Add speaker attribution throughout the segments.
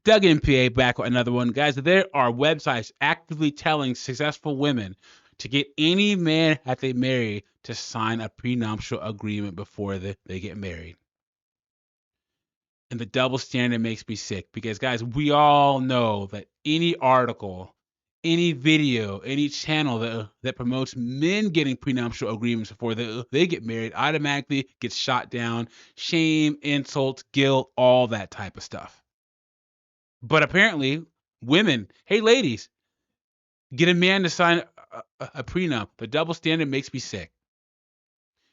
Speaker 1: Doug MPA back with another one. Guys, there are websites actively telling successful women to get any man that they marry to sign a prenuptial agreement before they get married. And the double standard makes me sick because, guys, we all know that any article, any video, any channel that promotes men getting prenuptial agreements before they get married automatically gets shot down. Shame, insults, guilt, all that type of stuff. But apparently, women, hey, ladies, get a man to sign a prenup. The double standard makes me sick.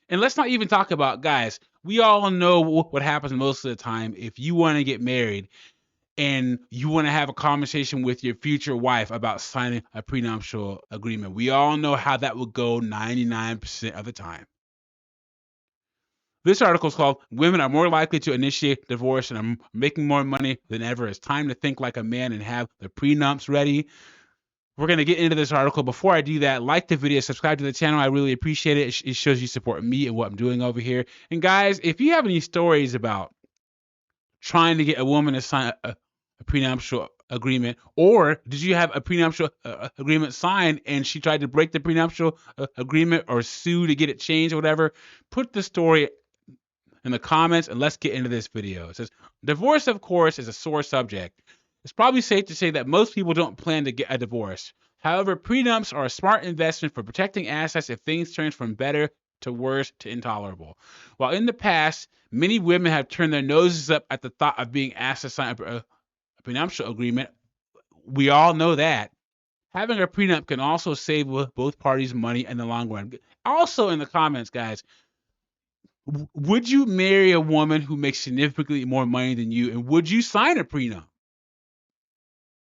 Speaker 1: And let's not even talk about, guys, we all know what happens most of the time if you want to get married and you want to have a conversation with your future wife about signing a prenuptial agreement. We all know how that will go 99% of the time. This article is called Women Are More Likely to Initiate Divorce and Are Making More Money Than Ever. It's time to think like a man and have the prenups ready. We're going to get into this article. Before I do that, like the video, subscribe to the channel. I really appreciate it. It shows you support me and what I'm doing over here. And guys, if you have any stories about trying to get a woman to sign a prenuptial agreement, or did you have a prenuptial agreement signed and she tried to break the prenuptial agreement or sue to get it changed or whatever, put the story in the comments and let's get into this video. It says, divorce, of course, is a sore subject. It's probably safe to say that most people don't plan to get a divorce. However, prenups are a smart investment for protecting assets if things turn from better to worse to intolerable. While in the past, many women have turned their noses up at the thought of being asked to sign a prenuptial agreement, we all know that. Having a prenup can also save both parties money in the long run. Also in the comments, guys, would you marry a woman who makes significantly more money than you, and would you sign a prenup?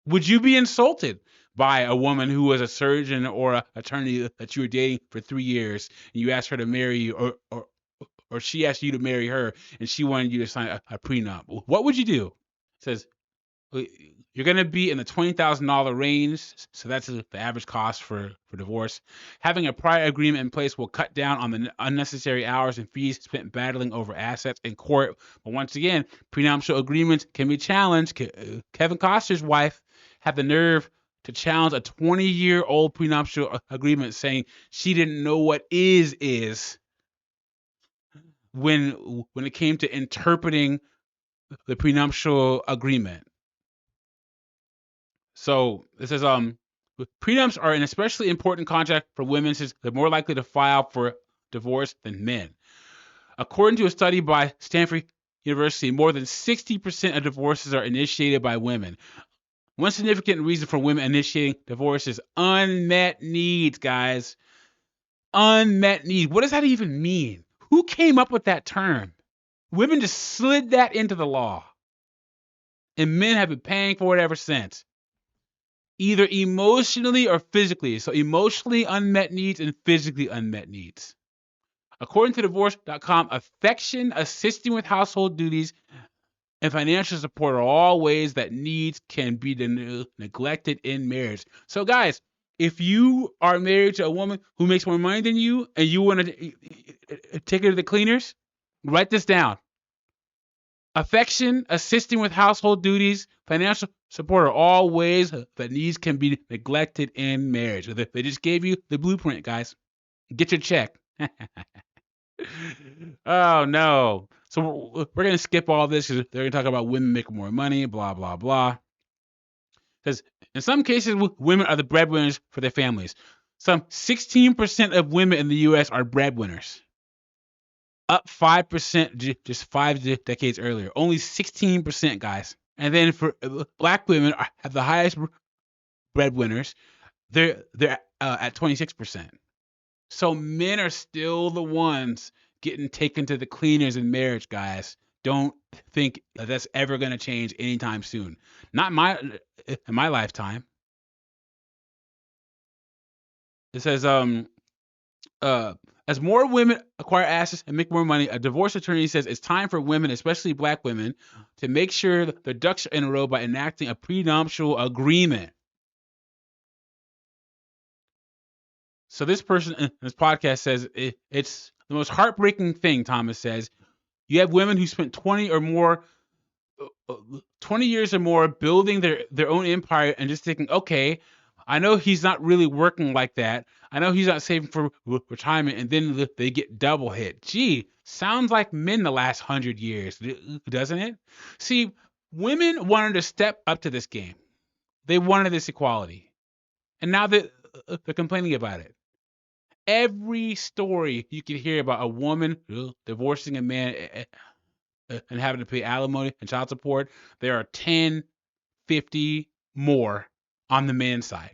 Speaker 1: Would you be insulted by a woman who was a surgeon or an attorney that you were dating for 3 years, and you asked her to marry you, or she asked you to marry her, and she wanted you to sign a prenup? What would you do? It says you're going to be in the $20,000 range, so that's the average cost for divorce. Having a prior agreement in place will cut down on the unnecessary hours and fees spent battling over assets in court. But once again, prenuptial agreements can be challenged. Kevin Costner's wife had the nerve to challenge a 20-year-old prenuptial agreement, saying she didn't know what is when it came to interpreting the prenuptial agreement. So it says, prenups are an especially important contract for women since they're more likely to file for divorce than men. According to a study by Stanford University, more than 60% of divorces are initiated by women. One significant reason for women initiating divorce is unmet needs, guys. Unmet needs. What does that even mean? Who came up with that term? Women just slid that into the law. And men have been paying for it ever since. Either emotionally or physically. So emotionally unmet needs and physically unmet needs. According to divorce.com, affection, assisting with household duties, and financial support are all ways that needs can be neglected in marriage. So guys, if you are married to a woman who makes more money than you and you want to take her to the cleaners, write this down. Affection, assisting with household duties, financial support are all ways that needs can be neglected in marriage. They just gave you the blueprint, guys. Get your check. Oh, no. So we're going to skip all this because they're going to talk about women making more money, blah, blah, blah. It says, in some cases, women are the breadwinners for their families. Some 16% of women in the U.S. are breadwinners. Up 5% just 5 decades earlier. Only 16%, guys. And then for black women have the highest breadwinners. They're at 26%. So men are still the ones getting taken to the cleaners in marriage, guys. Don't think that's ever going to change anytime soon. Not in my lifetime. It says as more women acquire assets and make more money, a divorce attorney says it's time for women, especially black women, to make sure the ducks are in a row by enacting a prenuptial agreement. So this person in this podcast says it's the most heartbreaking thing, Thomas says. You have women who spent 20 or more 20 years or more building their own empire and just thinking, okay, I know he's not really working like that. I know he's not saving for retirement, and then they get double hit. Gee, sounds like men the last 100 years, doesn't it? See, women wanted to step up to this game. They wanted this equality, and now they're complaining about it. Every story you can hear about a woman divorcing a man and having to pay alimony and child support, there are 10, 50 more on the man's side.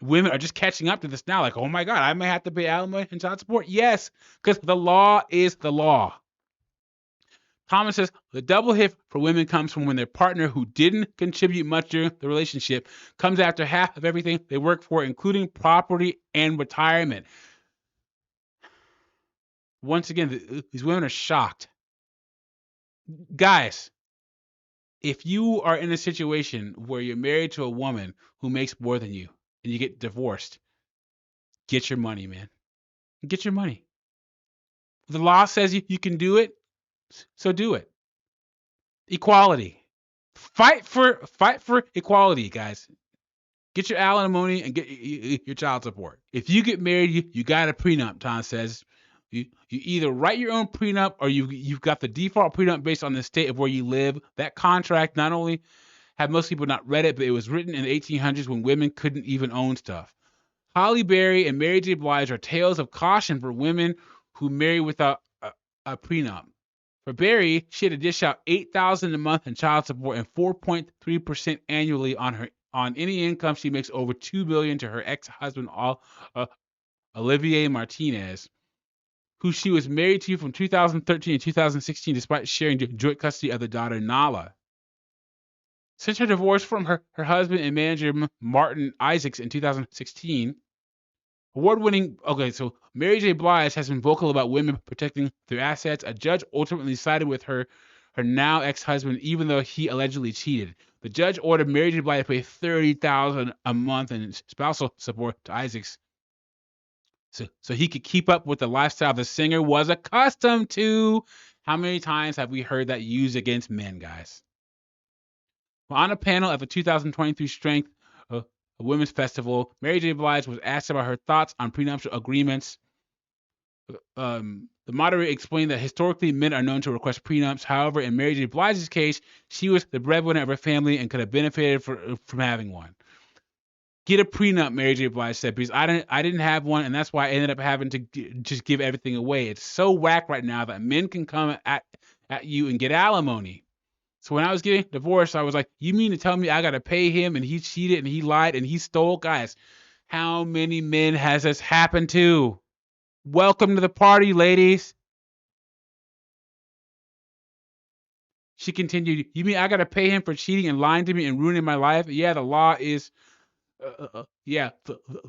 Speaker 1: Women are just catching up to this now, like, oh my God, I may have to pay alimony and child support. Yes, because the law is the law. Thomas says the double hit for women comes from when their partner who didn't contribute much during the relationship comes after half of everything they work for, including property and retirement. Once again, these women are shocked. Guys, if you are in a situation where you're married to a woman who makes more than you and you get divorced, get your money, man. Get your money. The law says you can do it, so do it. Equality. Fight for equality, guys. Get your alimony and get your child support. If you get married, you got a prenup, Tom says. You either write your own prenup or you've got the default prenup based on the state of where you live. That contract not only have most people not read it, but it was written in the 1800s when women couldn't even own stuff. Holly Berry and Mary J. Blige are tales of caution for women who marry without a prenup. For Berry, she had to dish out $8,000 a month in child support and 4.3% annually on any income she makes over $2 billion to her ex-husband Olivier Martinez, who she was married to from 2013 to 2016, despite sharing joint custody of the daughter Nala. Since her divorce from her husband and manager Martin Isaacs in 2016, so Mary J. Blige has been vocal about women protecting their assets. A judge ultimately sided with her now ex-husband, even though he allegedly cheated. The judge ordered Mary J. Blige to pay $30,000 a month in spousal support to Isaacs, so he could keep up with the lifestyle the singer was accustomed to. How many times have we heard that used against men, guys? Well, on a panel at the 2023 Strength Women's Festival, Mary J. Blige was asked about her thoughts on prenuptial agreements. The moderator explained that historically men are known to request prenups. However, in Mary J. Blige's case, she was the breadwinner of her family and could have benefited from having one. Get a prenup, Mary J. Blige said, because I didn't have one, and that's why I ended up having to just give everything away. It's so whack right now that men can come at you and get alimony. So when I was getting divorced, I was like, you mean to tell me I got to pay him and he cheated and he lied and he stole? Guys, how many men has this happened to? Welcome to the party, ladies. She continued, you mean I got to pay him for cheating and lying to me and ruining my life? Yeah, the law is... the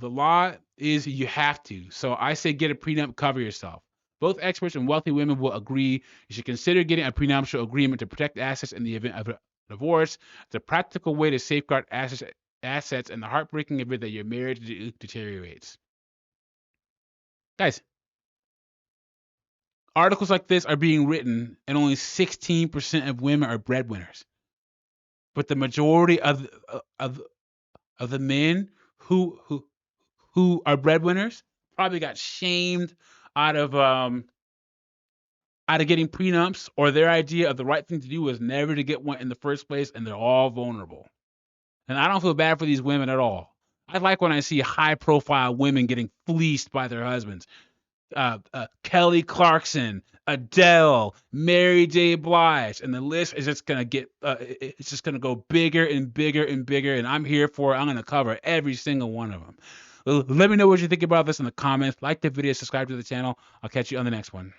Speaker 1: law is you have to. So I say get a prenup, cover yourself. Both experts and wealthy women will agree you should consider getting a prenuptial agreement to protect assets in the event of a divorce. It's a practical way to safeguard assets in the heartbreaking event that your marriage deteriorates. Guys, articles like this are being written, and only 16% of women are breadwinners. But the majority of the men who are breadwinners probably got shamed out of getting prenups, or their idea of the right thing to do was never to get one in the first place, and they're all vulnerable. And I don't feel bad for these women at all. I like when I see high-profile women getting fleeced by their husbands. Kelly Clarkson, Adele, Mary J. Blige, and the list is just gonna get it's just gonna go bigger and bigger and bigger, and I'm here for it. I'm gonna cover every single one of them. Let me know what you think about this in the comments. Like the video, subscribe to the channel. I'll catch you on the next one.